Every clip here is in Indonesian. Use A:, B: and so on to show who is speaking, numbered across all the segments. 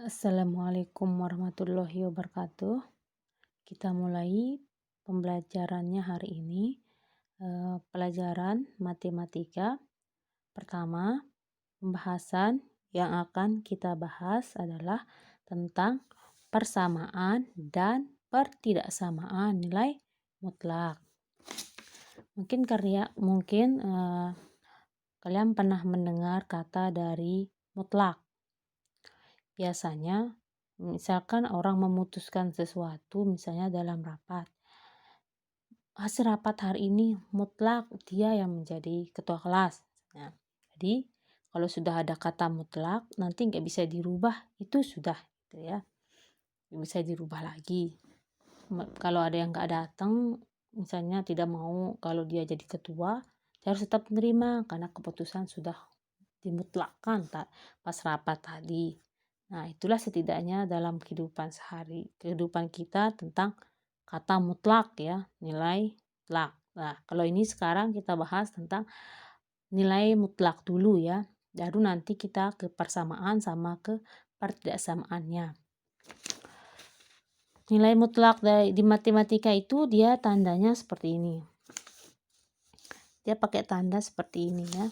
A: Assalamualaikum warahmatullahi wabarakatuh. Kita mulai pembelajarannya hari ini. Pelajaran matematika. Pertama, pembahasan yang akan kita bahas adalah tentang persamaan dan pertidaksamaan nilai mutlak. Mungkin kalian pernah mendengar kata dari mutlak. Biasanya, misalkan orang memutuskan sesuatu, misalnya dalam rapat. Hasil rapat hari ini mutlak dia yang menjadi ketua kelas. Nah, jadi kalau sudah ada kata mutlak, nanti nggak bisa dirubah, itu sudah, gitu ya. Nggak bisa dirubah lagi. Kalau ada yang nggak datang, misalnya tidak mau kalau dia jadi ketua, dia harus tetap menerima karena keputusan sudah dimutlakkan pas rapat tadi. Nah, itulah setidaknya dalam kehidupan kita tentang kata mutlak ya, nilai mutlak. Nah, kalau ini sekarang kita bahas tentang nilai mutlak dulu ya. Baru nanti kita ke persamaan sama ke pertidaksamaannya. Nilai mutlak di matematika itu dia tandanya seperti ini. Dia pakai tanda seperti ini ya.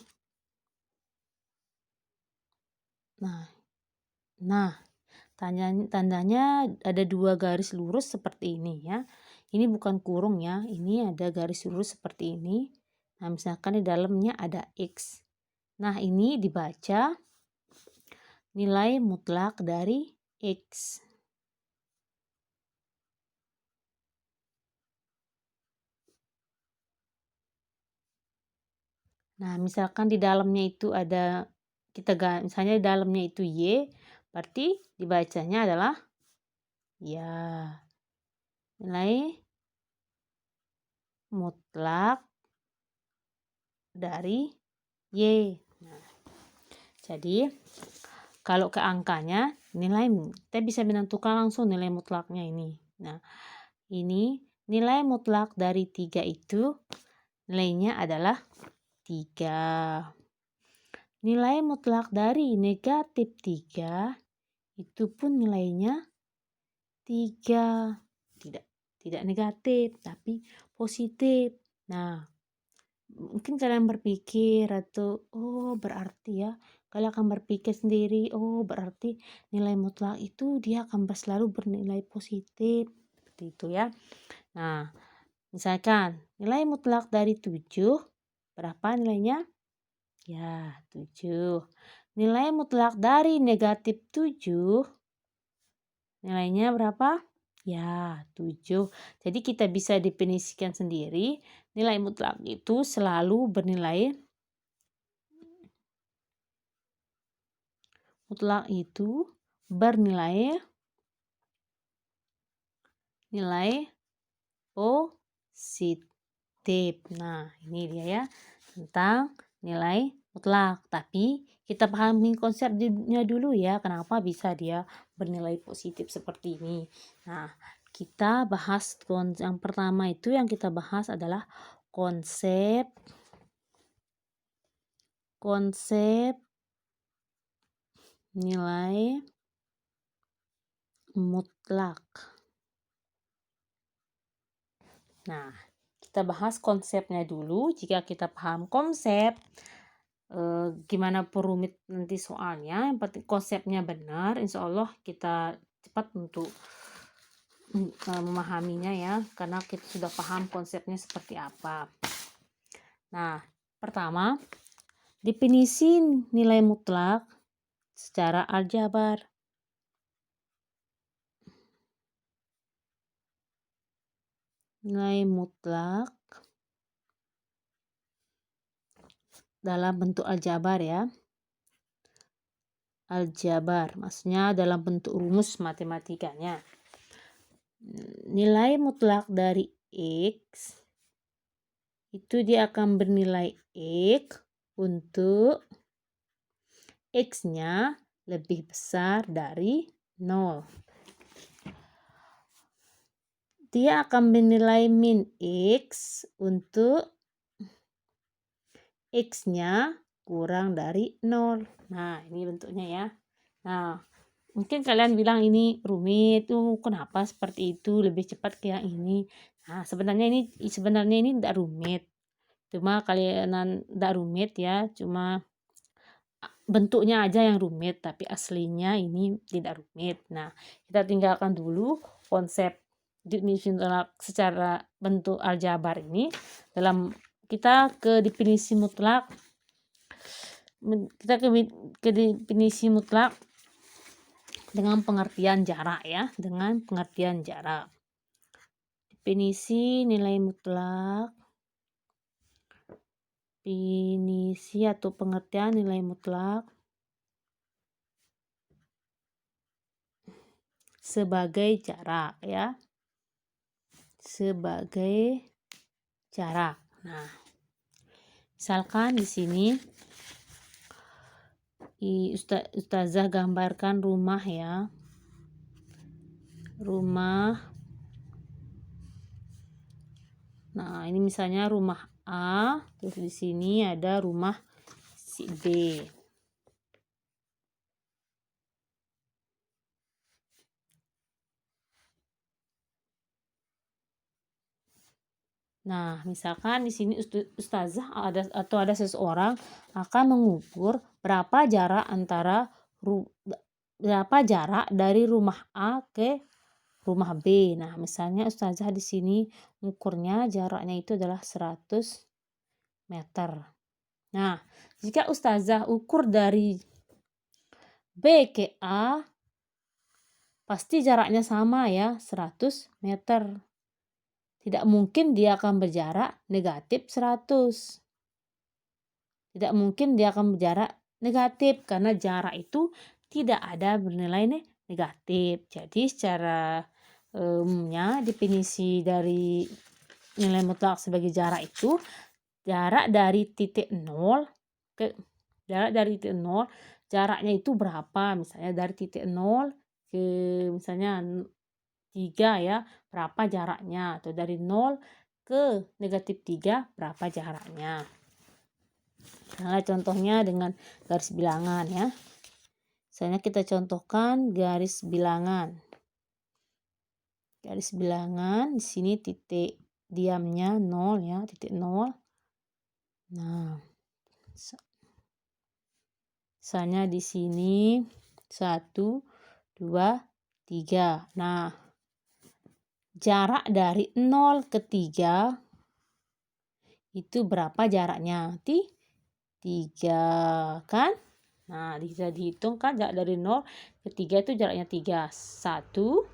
A: Nah, tandanya ada dua garis lurus seperti ini ya. Ini bukan kurung ya, ini ada garis lurus seperti ini. Nah, misalkan di dalamnya ada X. Nah, ini dibaca nilai mutlak dari X. Nah, misalkan di dalamnya itu ada, misalnya di dalamnya itu Y, berarti dibacanya adalah ya nilai mutlak dari Y. Nah, jadi kalau ke angkanya kita bisa menentukan langsung nilai mutlaknya ini. Nah, ini nilai mutlak dari 3 itu nilainya adalah 3. Nilai mutlak dari negatif 3 itu pun nilainya 3. Tidak negatif, tapi positif. Nah, mungkin kalian berpikir atau berarti ya, kalian akan berpikir sendiri, berarti nilai mutlak itu dia akan selalu bernilai positif, seperti itu ya. Nah, misalkan nilai mutlak dari 7 berapa nilainya? Ya, 7. Nilai mutlak dari negatif 7 nilainya berapa? Ya, 7. Jadi kita bisa definisikan sendiri, nilai mutlak itu selalu bernilai nilai positif. Nah, ini dia ya tentang nilai mutlak. Tapi kita pahami konsepnya dulu ya, kenapa bisa dia bernilai positif seperti ini. Nah, kita bahas yang pertama itu yang kita bahas adalah konsep nilai mutlak. Nah, kita bahas konsepnya dulu. Jika kita paham konsep, gimana pun rumit nanti soalnya, yang penting konsepnya benar, insya Allah kita cepat untuk memahaminya ya, karena kita sudah paham konsepnya seperti apa. Nah, pertama, definisi nilai mutlak secara aljabar. Nilai mutlak dalam bentuk aljabar ya. Aljabar, maksudnya dalam bentuk rumus matematikanya. Nilai mutlak dari X itu dia akan bernilai X untuk X-nya lebih besar dari 0. Dia akan bernilai min X untuk X-nya kurang dari 0. Nah, ini bentuknya ya. Nah, Mungkin kalian bilang ini rumit, tuh kenapa seperti itu, lebih cepat ke yang ini. Nah, sebenarnya ini tidak rumit. Cuma kalian tidak rumit ya, cuma bentuknya aja yang rumit, tapi aslinya ini tidak rumit. Nah, kita tinggalkan dulu konsep definisi mutlak secara bentuk aljabar ini. Kita ke definisi mutlak. Kita ke definisi mutlak dengan pengertian jarak ya, dengan pengertian jarak. Definisi nilai mutlak. Definisi atau pengertian nilai mutlak sebagai jarak ya. Sebagai jarak. Nah, misalkan di sini Ustazah gambarkan rumah ya. Rumah. Nah, ini misalnya rumah A, terus di sini ada rumah si B. Nah, misalkan di sini ustazah ada seseorang akan mengukur berapa jarak dari rumah A ke rumah B. Nah, misalnya ustazah di sini ukurnya jaraknya itu adalah 100 meter. Nah, jika ustazah ukur dari B ke A, pasti jaraknya sama ya, 100 meter. Tidak mungkin dia akan berjarak negatif 100. Tidak mungkin dia akan berjarak negatif karena jarak itu tidak ada bernilai negatif. Jadi secara umumnya definisi dari nilai mutlak sebagai jarak itu jarak dari titik 0 ke jaraknya itu berapa? Misalnya dari titik 0 ke misalnya 3 ya, berapa jaraknya, atau dari 0 ke negatif 3 berapa jaraknya. Nah, contohnya dengan garis bilangan ya. Misalnya kita contohkan garis bilangan. Garis bilangan di sini titik diamnya 0 ya, titik 0. Nah, misalnya di sini 1, 2, 3. Nah, jarak dari 0 ke 3 itu berapa jaraknya? 3 kan? Nah, bisa dihitung kan jarak dari 0 ke 3 itu jaraknya 3. 1,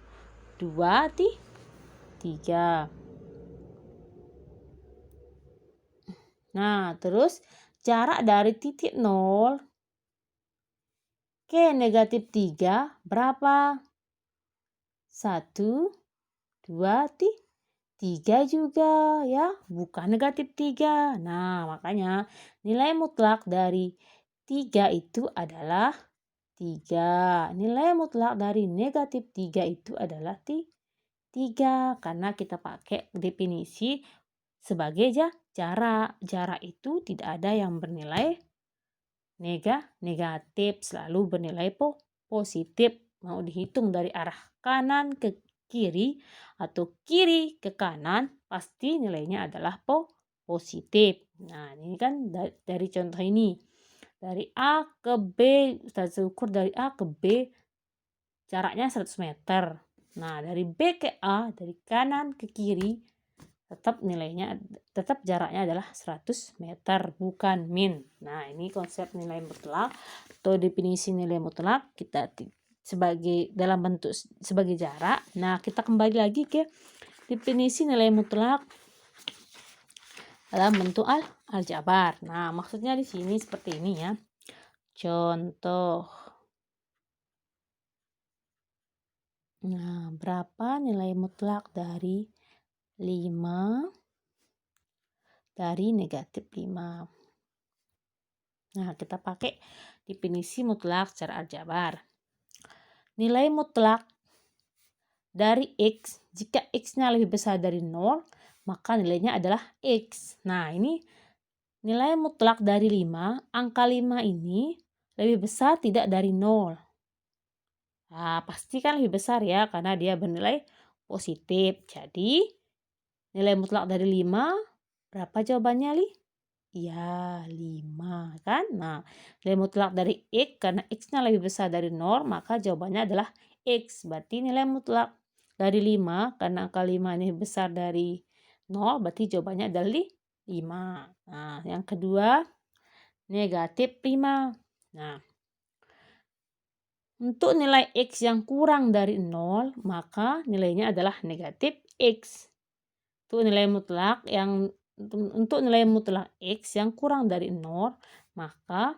A: 2, 3. Nah, terus jarak dari titik 0 ke negatif 3 berapa? 1, 2, 3 juga ya, bukan negatif 3. Nah, makanya nilai mutlak dari 3 itu adalah 3. Nilai mutlak dari negatif 3 itu adalah 3. Karena kita pakai definisi sebagai jarak. Jarak itu tidak ada yang bernilai negatif, selalu bernilai positif. Mau dihitung dari arah kanan ke kiri atau kiri ke kanan, pasti nilainya adalah positif. Nah, ini kan dari contoh ini. Dari A ke B, kita ukur dari A ke B jaraknya 100 meter. Nah, dari B ke A, dari kanan ke kiri, tetap jaraknya adalah 100 meter, bukan min. Nah, ini konsep nilai mutlak atau definisi nilai mutlak kita sebagai dalam bentuk sebagai jarak. Nah, kita kembali lagi ke definisi nilai mutlak dalam bentuk aljabar. Nah, maksudnya di sini seperti ini ya. Contoh. Nah, berapa nilai mutlak dari 5 dari negatif 5. Nah, kita pakai definisi mutlak secara aljabar. Nilai mutlak dari X, jika X-nya lebih besar dari 0, maka nilainya adalah X. Nah, ini nilai mutlak dari 5, angka 5 ini lebih besar tidak dari 0. Nah, pasti kan lebih besar ya karena dia bernilai positif. Jadi nilai mutlak dari 5 berapa jawabannya, Li? Iya, 5 kan? Nah, nilai mutlak dari X karena X-nya lebih besar dari 0, maka jawabannya adalah X. Berarti nilai mutlak dari 5 karena angka 5 ini besar dari 0, berarti jawabannya adalah 5. Nah, yang kedua, negatif 5. Nah, untuk nilai X yang kurang dari 0, maka nilainya adalah negatif X. Untuk nilai mutlak X yang kurang dari 0, maka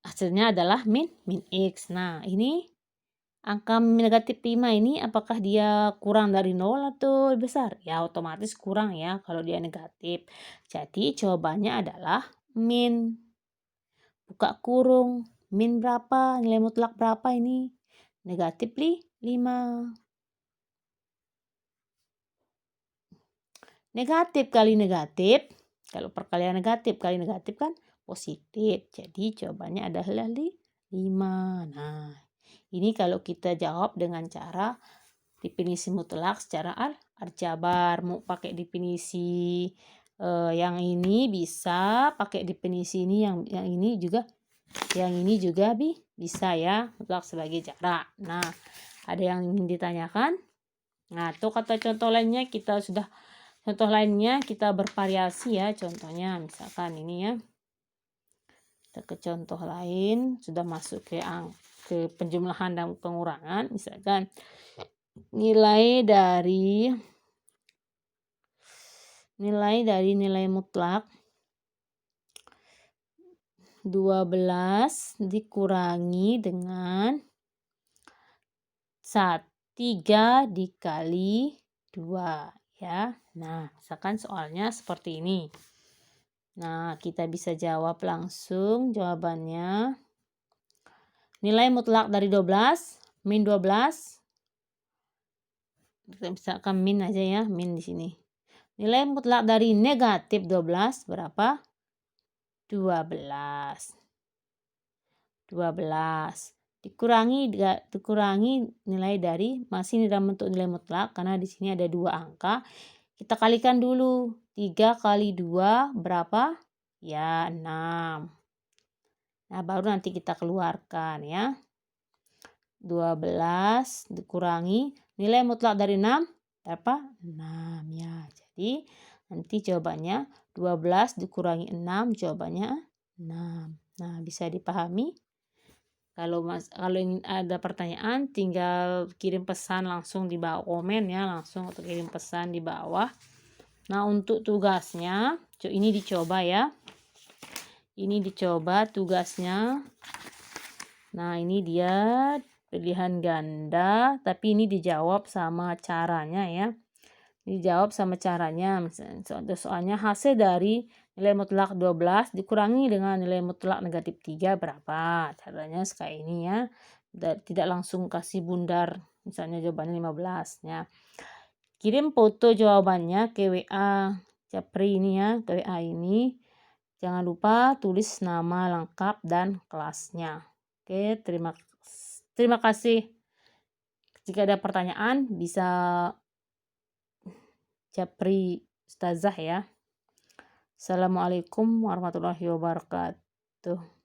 A: hasilnya adalah min X. Nah, ini angka negatif 5 ini apakah dia kurang dari 0 atau besar? Ya, otomatis kurang ya kalau dia negatif. Jadi jawabannya adalah min. Buka kurung. Min berapa? Nilai mutlak berapa ini? Negatif 5. Negatif kali negatif. Kalau perkalian negatif kali negatif kan positif. Jadi jawabannya adalah 5. Nah, ini kalau kita jawab dengan cara definisi mutlak secara aljabar. Mau pakai definisi yang ini bisa, pakai definisi ini yang ini juga bisa ya, mutlak sebagai jarak. Nah, ada yang ingin ditanyakan? Nah, itu kata contoh lainnya kita bervariasi ya. Contohnya misalkan ini ya. Kita ke contoh lain, sudah masuk ke penjumlahan dan pengurangan. Misalkan nilai dari nilai mutlak 12 dikurangi dengan 3 dikali 2 ya. Nah, misalkan soalnya seperti ini. Nah, kita bisa jawab langsung jawabannya. Nilai mutlak dari 12 min 12. Kita misalkan min aja ya, min di sini. Nilai mutlak dari negatif 12 berapa? 12. Dikurangi nilai dari, masih dalam bentuk nilai mutlak karena di sini ada 2 angka. Kita kalikan dulu. 3 kali 2 berapa? Ya, 6. Nah, baru nanti kita keluarkan ya. 12 dikurangi nilai mutlak dari 6 berapa? 6 ya. Jadi nanti jawabannya 12 dikurangi 6, jawabannya 6. Nah, bisa dipahami? Kalau ingin ada pertanyaan, tinggal kirim pesan langsung di bawah komen ya, langsung atau kirim pesan di bawah. Nah, untuk tugasnya, ini dicoba ya. Ini dicoba tugasnya. Nah, ini dia pilihan ganda, tapi ini dijawab sama caranya ya. Dijawab sama caranya. Misalnya soalnya hasil dari nilai mutlak 12 dikurangi dengan nilai mutlak negatif 3 berapa? Caranya kayak ini ya. Tidak langsung kasih bundar. Misalnya jawabannya 15 ya. Kirim foto jawabannya ke WA Japri ini ya, ke WA ini. Jangan lupa tulis nama lengkap dan kelasnya. Oke, terima kasih. Jika ada pertanyaan bisa Japri Ustazah ya. Assalamualaikum warahmatullahi wabarakatuh.